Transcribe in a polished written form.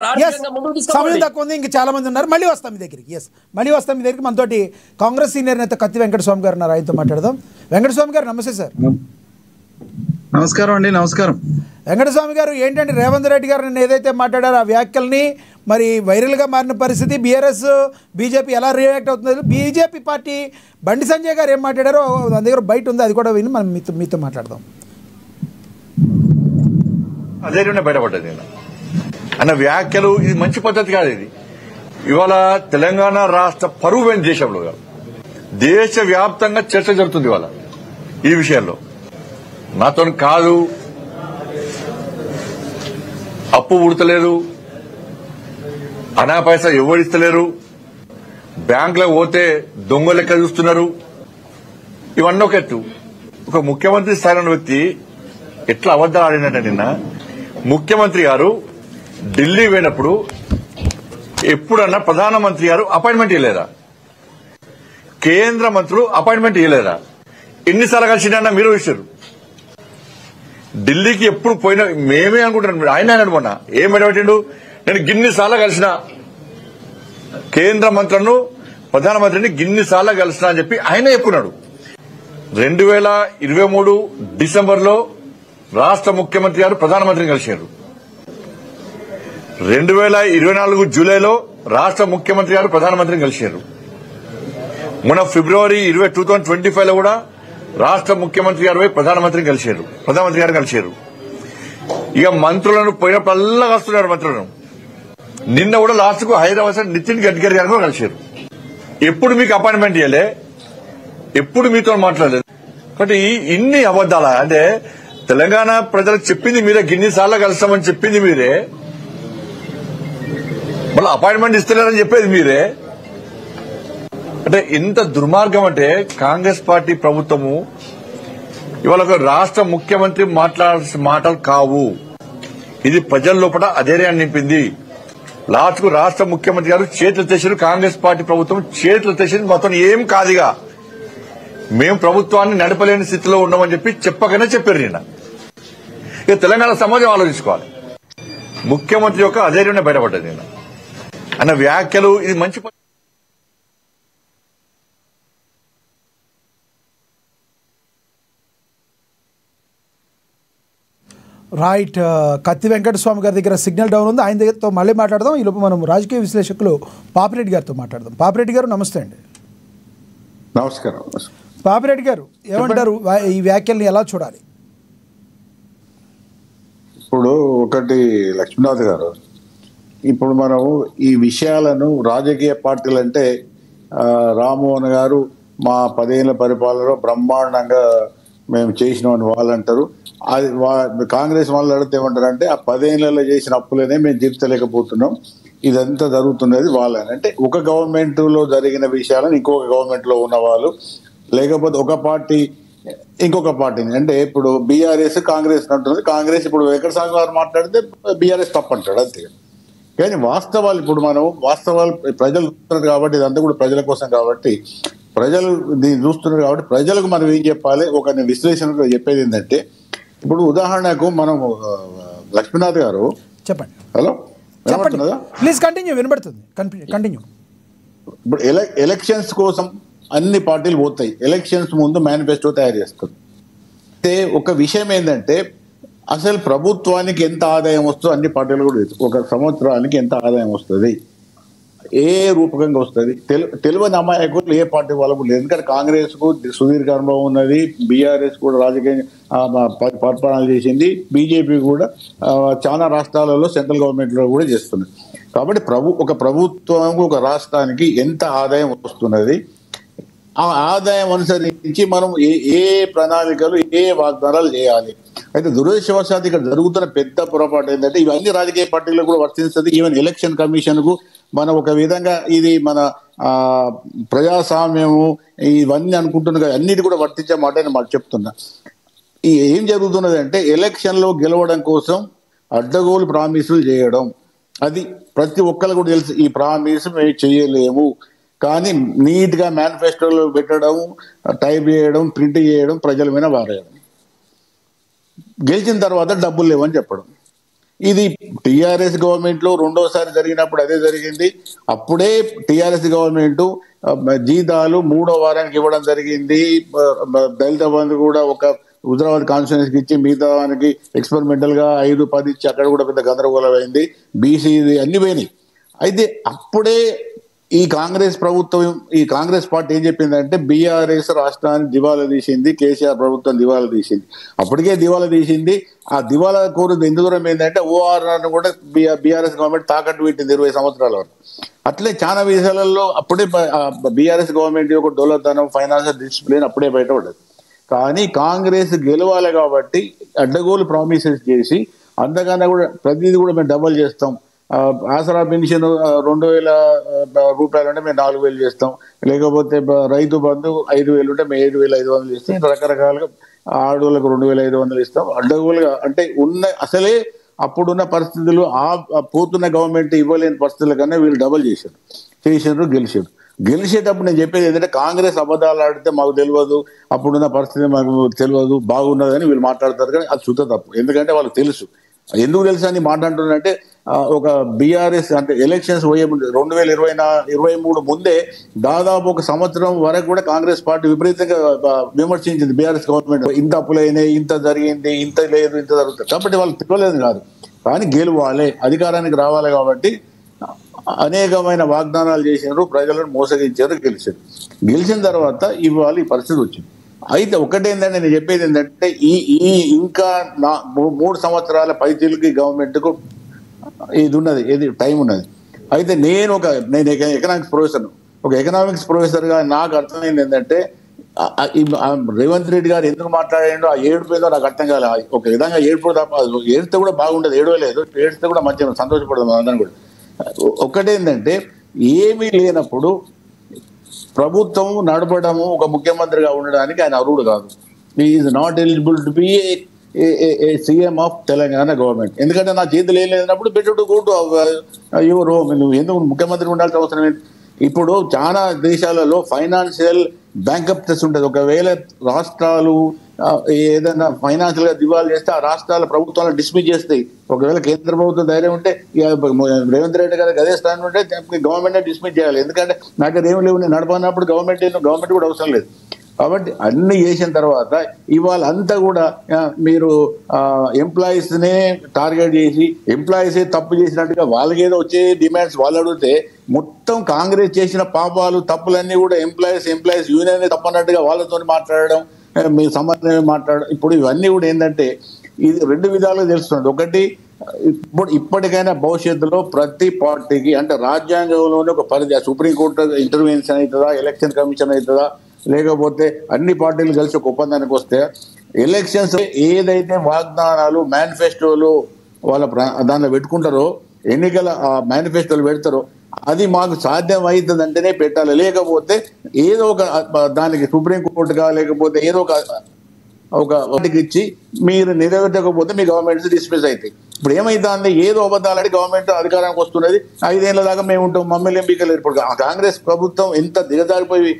సమయం తక్కువ ఉంది, ఇంకా చాలా మంది ఉన్నారు. మళ్ళీ వస్తాం మీ దగ్గరికి. మళ్ళీ వస్తాం మీ దగ్గరికి. మనతోటి కాంగ్రెస్ సీనియర్ నేత కత్తి వెంకటస్వామి గారు ఉన్నారు, ఆయనతో మాట్లాడదాం. వెంకటస్వామి గారు నమస్తే సార్. నమస్కారం అండి. నమస్కారం వెంకటస్వామి గారు. ఏంటంటే రేవంత్ రెడ్డి గారు నిన్న ఏదైతే మాట్లాడారో ఆ వ్యాఖ్యల్ని మరి వైరల్గా మారిన పరిస్థితి, బీఆర్ఎస్ బీజేపీ ఎలా రియాక్ట్ అవుతుంది, బీజేపీ పార్టీ బండి సంజయ్ గారు ఏం మాట్లాడారో దాని దగ్గర బయట ఉంది, అది కూడా విని మనం మీతో మాట్లాడదాం. అదే బయటపడ్డది అన్న వ్యాఖ్యలు. ఇది మంచి పద్ధతి కాదు. ఇది ఇవాళ తెలంగాణ రాష్ట్ర పరువు పోయిన దేశంలో కాదు, దేశవ్యాప్తంగా చర్చ జరుగుతుంది ఇవాళ ఈ విషయంలో. నాతో కాదు, అప్పు ఉడతలేదు, అనా పైసా ఎవరిస్తలేరు, బ్యాంకులకు పోతే దొంగ లెక్క చూస్తున్నారు. ఇవన్నీ ఒక ఎత్తు. ఒక ముఖ్యమంత్రి స్థాయిలో ఉన్న వ్యక్తి ఎట్లా అబద్దాలు ఆడినట్ట. నిన్న ముఖ్యమంత్రి గారు ఢిల్లీ పోయినప్పుడు ఎప్పుడన్నా ప్రధానమంత్రి గారు అపాయింట్మెంట్ ఇవ్వలేదా? కేంద్ర మంత్రులు అపాయింట్మెంట్ ఇవ్వలేదా? ఎన్నిసార్లు కలిసినా మీరు ఇచ్చారు. ఢిల్లీకి ఎప్పుడు పోయినా మేమే అనుకుంటున్నాం. ఆయన అనుకున్నా ఏం పెట్టిండు, నేను గిన్నిసార్లు కలిసిన కేంద్ర మంత్రులను, ప్రధానమంత్రిని గిన్నిసార్లు కలిసిన అని చెప్పి ఆయన చెప్పుకున్నాడు. 2023 డిసెంబర్లో రాష్ట్ర ముఖ్యమంత్రి గారు ప్రధానమంత్రిని కలిశారు. 2024 జూలైలో రాష్ట్ర ముఖ్యమంత్రి గారు ప్రధానమంత్రిని కలిశారు. మొన్న ఫిబ్రవరి 2025లో కూడా రాష్ట్ర ముఖ్యమంత్రి గారు ప్రధానమంత్రి గారు కలిశారు. ఇక మంత్రులను పోయినప్పుడల్లా కలుస్తున్నారు మంత్రులను. నిన్న కూడా లాస్ట్ కు హైదరాబాద్ నితిన్ గడ్కరీ గారు కూడా కలిశారు. ఎప్పుడు మీకు అపాయింట్మెంట్ ఇవ్వలే, ఎప్పుడు మీతో మాట్లాడలేదు. కాబట్టి ఇన్ని అబద్దాలా? అంటే తెలంగాణ ప్రజలకు చెప్పింది మీరే, గిన్నిసార్లు కలుస్తామని చెప్పింది మీరే, మళ్ళీ అపాయింట్మెంట్ ఇస్తలేరని చెప్పేది మీరే. అంటే ఇంత దుర్మార్గం. అంటే కాంగ్రెస్ పార్టీ ప్రభుత్వము ఇవాళ ఒక రాష్ట్ర ముఖ్యమంత్రి మాట్లాడాల్సిన మాటలు కావు. ఇది ప్రజల లోపల అధైర్యాన్ని నింపింది. లాస్ట్ కు రాష్ట్ర ముఖ్యమంత్రి గారు చేతులు తెచ్చారు, కాంగ్రెస్ పార్టీ ప్రభుత్వం చేతులు తెచ్చింది. మొత్తం ఏం కాదుగా, మేము ప్రభుత్వాన్ని నడపలేని స్థితిలో ఉన్నామని చెప్పి చెప్పకనే చెప్పారు నిన్న. ఇక తెలంగాణ సమాజం ఆలోచించుకోవాలి. ముఖ్యమంత్రి యొక్క అధైర్యం బయటపడ్డది నిన్న అన్న వ్యాఖ్యలు. ఇది మంచి రైట్. కత్తి వెంకటస్వామి గారి దగ్గర సిగ్నల్ డౌన్ ఉంది, ఆయన దగ్గరతో మళ్ళీ మాట్లాడదాం. ఈలోపు మనం రాజకీయ విశ్లేషకులు పాపిరెడ్డి గారితో మాట్లాడదాం. పాపిరెడ్డి గారు నమస్తే అండి. నమస్కారం. పాపిరెడ్డి గారు ఏమంటారు, ఈ వ్యాఖ్యల్ని ఎలా చూడాలి? ఇప్పుడు ఒకటి లక్ష్మీనాథ్ గారు, ఇప్పుడు మనం ఈ విషయాలను రాజకీయ పార్టీలు అంటే రామ్మోహన్ గారు మా 10 ఏళ్ల పరిపాలనలో బ్రహ్మాండంగా మేము చేసినామని వాళ్ళు అంటారు. అది కాంగ్రెస్ వాళ్ళు అడిగితే ఏమంటారంటే ఆ 10 ఏళ్లలో చేసిన అప్పులనే మేము తీర్చలేకపోతున్నాం, ఇదంతా జరుగుతున్నది వాళ్ళని. అంటే ఒక గవర్నమెంట్ లో జరిగిన విషయాలను ఇంకొక గవర్నమెంట్ లో ఉన్న వాళ్ళు, లేకపోతే ఒక పార్టీ ఇంకొక పార్టీని, అంటే ఇప్పుడు బీఆర్ఎస్ కాంగ్రెస్ అంటున్నది, కాంగ్రెస్ ఇప్పుడు వెంకటస్వామి గారు మాట్లాడితే బీఆర్ఎస్ తప్పు అంటాడు అంతే. కానీ వాస్తవాలు ఇప్పుడు మనం వాస్తవాలు ప్రజలు చూస్తున్నారు కాబట్టి, ఇదంతా కూడా ప్రజల కోసం కాబట్టి, ప్రజలు దీన్ని చూస్తున్నారు కాబట్టి ప్రజలకు మనం ఏం చెప్పాలి, ఒక విశ్లేషణ చెప్పేది ఏంటంటే, ఇప్పుడు ఉదాహరణకు మనం లక్ష్మీనాథ్ గారు చెప్పండి. హలో, ప్లీజ్ కంటిన్యూ, వినబడుతుంది, కంటిన్యూ. ఇప్పుడు ఎలక్షన్స్ కోసం అన్ని పార్టీలు పోతాయి, ఎలక్షన్స్ ముందు మేనిఫెస్టో తయారు చేస్తారు. అయితే ఒక విషయం ఏంటంటే, అసలు ప్రభుత్వానికి ఎంత ఆదాయం వస్తుందో అన్ని పార్టీలు కూడా ఒక సంవత్సరానికి ఎంత ఆదాయం వస్తుంది, ఏ రూపకంగా వస్తుంది తెలియని అమాయకులు ఏ పార్టీ వాళ్ళకు లేదు. ఎందుకంటే కాంగ్రెస్ కు సుదీర్ఘ అనుభవం ఉన్నది, బీఆర్ఎస్ కూడా రాజకీయ పరిపాలన చేసింది, బీజేపీ కూడా చాలా రాష్ట్రాలలో సెంట్రల్ గవర్నమెంట్ లో కూడా చేస్తుంది. కాబట్టి ఒక ప్రభుత్వం ఒక రాష్ట్రానికి ఎంత ఆదాయం వస్తున్నది, ఆ ఆదాయం అనుసరించి మనం ఏ ప్రణాళికలు ఏ వాగ్దానాలు చేయాలి. అయితే దురదృష్టవశాత్తు ఇక్కడ జరుగుతున్న పెద్ద పొరపాటు ఏంటంటే, ఇవన్నీ రాజకీయ పార్టీలకు కూడా వర్తిస్తుంది. ఈవెన్ ఎలక్షన్ కమిషన్ కు మనం ఒక విధంగా ఇది మన ప్రజాస్వామ్యము ఇవన్నీ అనుకుంటున్నా, అన్నిటి కూడా వర్తించే మాట నేను మాట చెప్తున్నా. ఏం జరుగుతున్నది అంటే, ఎలక్షన్ లో గెలవడం కోసం అడ్డగోలు ప్రామిసులు చేయడం, అది ప్రతి ఒక్కరు కూడా తెలుసు. ఈ ప్రామిస్ మేము చేయలేము, కానీ నీట్ గా మేనిఫెస్టోలో పెట్టడం, టైప్ చేయడం, ప్రింట్ చేయడం, ప్రజల మీద వారేయడం, గెలిచిన తర్వాత డబ్బులు లేవని చెప్పడం. ఇది టిఆర్ఎస్ గవర్నమెంట్ లో రెండోసారి జరిగినప్పుడు అదే జరిగింది. అప్పుడే టిఆర్ఎస్ గవర్నమెంట్ జీతాలు 3వ వారానికి ఇవ్వడం జరిగింది. దళిత బంధు కూడా ఒక హుజరాబాద్ కాన్స్టిట్యూన్సీకి ఇచ్చి మిగతా వానికి ఎక్స్పెరిమెంటల్ గా 5-10 ఇచ్చి అక్కడ కూడా పెద్ద గందరగోళం అయింది. బీసీ అన్ని పోయినాయి. అయితే అప్పుడే ఈ కాంగ్రెస్ ప్రభుత్వం, ఈ కాంగ్రెస్ పార్టీ ఏం చెప్పిందంటే బీఆర్ఎస్ రాష్ట్రాన్ని దివాలా తీసింది, కేసీఆర్ ప్రభుత్వం దివాలా తీసింది. అప్పటికే దివాలా తీసింది. ఆ దివాలా కోరుది ఎందుకు దూరం ఏంటంటే ఓఆర్ఆర్ కూడా బీఆర్ఎస్ గవర్నమెంట్ తాకట్టు పెట్టింది 20 సంవత్సరాల వరకు. అట్లే చాలా విషయాలలో అప్పుడే బీఆర్ఎస్ గవర్నమెంట్ యొక్క డోలతనం, ఫైనాన్షియల్ డిసిప్లిన్ అప్పుడే బయటపడ్డది. కానీ కాంగ్రెస్ గెలవాలి కాబట్టి అడ్డగోలు ప్రామిసెస్ చేసి అంతకన్నా కూడా ప్రతిదీ కూడా మేము డబల్ చేస్తాం, ఆసరా పెన్షన్ 2,000 రూపాయలు ఉంటే మేము 4,000 చేస్తాం, లేకపోతే రైతు బంధు 5,000 ఉంటే మేము 7,500 ఇస్తాం, రకరకాలుగా ఆడోళ్ళకు 2,500 ఇస్తాం. అడ్డగోలుగా అంటే అసలే అప్పుడున్న పరిస్థితులు పోతున్న గవర్నమెంట్ ఇవ్వలేని పరిస్థితుల కన్నా వీళ్ళు డబల్ చేశారు, గెలిచేటప్పుడు నేను చెప్పేది ఏంటంటే కాంగ్రెస్ అబద్ధాలు ఆడితే మాకు తెలియదు, అప్పుడున్న పరిస్థితి మాకు తెలియదు, బాగున్నదని వీళ్ళు మాట్లాడతారు. కానీ అది శుద్ధ తప్పు. ఎందుకంటే వాళ్ళకి తెలుసు. ఎందుకు తెలుసు అని మాట్లాడుతున్నారంటే ఒక బీఆర్ఎస్ అంటే ఎలక్షన్స్ పోయే ముందు 2023 ముందే దాదాపు ఒక సంవత్సరం వరకు కూడా కాంగ్రెస్ పార్టీ విపరీతంగా విమర్శించింది బీఆర్ఎస్ గవర్నమెంట్. ఇంత అప్పులైనాయి, ఇంత జరిగింది, ఇంత లేదు, ఇంత జరుగుతుంది. కాబట్టి వాళ్ళు తెలియలేదు కాదు, కానీ గెలవాలి, అధికారానికి రావాలి కాబట్టి అనేకమైన వాగ్దానాలు చేసినారు, ప్రజలను మోసగించారు, గెలిచిన తర్వాత ఇవాళ ఈ పరిస్థితి వచ్చింది. అయితే ఒకటేంటంటే నేను చెప్పేది ఏంటంటే ఈ ఇంకా 3 సంవత్సరాల పైచీలకి గవర్నమెంట్ కు ఇది ఉన్నది, ఏది టైం ఉన్నది. అయితే నేను ఎకనామిక్స్ ప్రొఫెసర్, ఒక ఎకనామిక్స్ ప్రొఫెసర్ గా నాకు అర్థమైంది ఏంటంటే రేవంత్ రెడ్డి గారు ఎందుకు మాట్లాడాడో ఆ ఏడుపు ఏదో నాకు అర్థం కాలేదు. ఒక విధంగా ఏడుపు తప్ప ఏడితే కూడా బాగుండదు, ఏడవలేదు, ఏడిస్తే కూడా మంచిగా సంతోషపడదు అందరం కూడా. ఒకటేంటంటే ఏమీ లేనప్పుడు ప్రభుత్వం నడపడము, ఒక ముఖ్యమంత్రిగా ఉండడానికి ఆయన అర్హుడు కాదు. Is not eligible to be A CM of Telangana government. ఎందుకంటే నా చేతులు ఏం లేనప్పుడు better to go to your home. నువ్వు ఎందుకు ముఖ్యమంత్రి ఉండాల్సిన అవసరం ఏంటి? ఇప్పుడు చాలా దేశాలలో ఫైనాన్షియల్ బ్యాంకప్టెస్ ఉంటుంది. ఒకవేళ రాష్ట్రాలు ఏదైనా ఫైనాన్షియల్ గా దివాళా చేస్తే ఆ రాష్ట్రాల ప్రభుత్వాలను డిస్మిస్ చేస్తాయి. ఒకవేళ కేంద్ర ప్రభుత్వం ధైర్యం ఉంటే రేవంత్ రెడ్డి గారికి అదే స్థానం ఉంటే గవర్నమెంట్ డిస్మిస్ చేయాలి. ఎందుకంటే నాకు ఏమి లేవు, నేను నడపనప్పుడు గవర్నమెంట్ కూడా అవసరం లేదు. కాబట్టి అన్ని చేసిన తర్వాత ఇవాళ అంతా కూడా మీరు ఎంప్లాయీస్ నే టార్గెట్ చేసి ఎంప్లాయీసే తప్పు చేసినట్టుగా వాళ్ళకేదో వచ్చే డిమాండ్స్ వాళ్ళు అడిగితే మొత్తం కాంగ్రెస్ చేసిన పాపాలు తప్పులన్నీ కూడా ఎంప్లాయీస్ యూనియన్ తప్పన్నట్టుగా వాళ్ళతో మాట్లాడడం, మీ సంబంధమే మాట్లాడడం. ఇప్పుడు ఇవన్నీ కూడా ఏంటంటే ఇది 2 విధాలుగా తెలుస్తుంది. ఒకటి, ఇప్పటికైనా భవిష్యత్తులో ప్రతి పార్టీకి అంటే రాజ్యాంగంలోనే ఒక పరిధి, సుప్రీంకోర్టు ఇంటర్వెన్షన్ అవుతుందా, ఎలక్షన్ కమిషన్ అవుతుందా, లేకపోతే అన్ని పార్టీలు కలిసి ఒక ఒప్పందానికి వస్తే ఎలక్షన్స్ ఏదైతే వాగ్దానాలు మేనిఫెస్టోలు వాళ్ళ దానిలో పెట్టుకుంటారో, ఎన్నికల మేనిఫెస్టోలు పెడతారో అది మాకు సాధ్యం అవుతుందంటేనే పెట్టాలి. లేకపోతే ఏదో ఒక దానికి సుప్రీంకోర్టుగా లేకపోతే ఏదో ఒక వాటికి ఇచ్చి మీరు నెరవేర్చకపోతే మీ గవర్నమెంట్స్ డిస్మిస్ అవుతాయి. ఇప్పుడు ఏమైతుంది, ఏదో అబద్ధాలని గవర్నమెంట్ అధికారానికి వస్తున్నది, 5 ఏళ్ల దాకా మేము ఉంటాం, మమ్మల్ని ఎంపికలు. ఇప్పుడు కాంగ్రెస్ ప్రభుత్వం ఎంత దిగజారిపోయి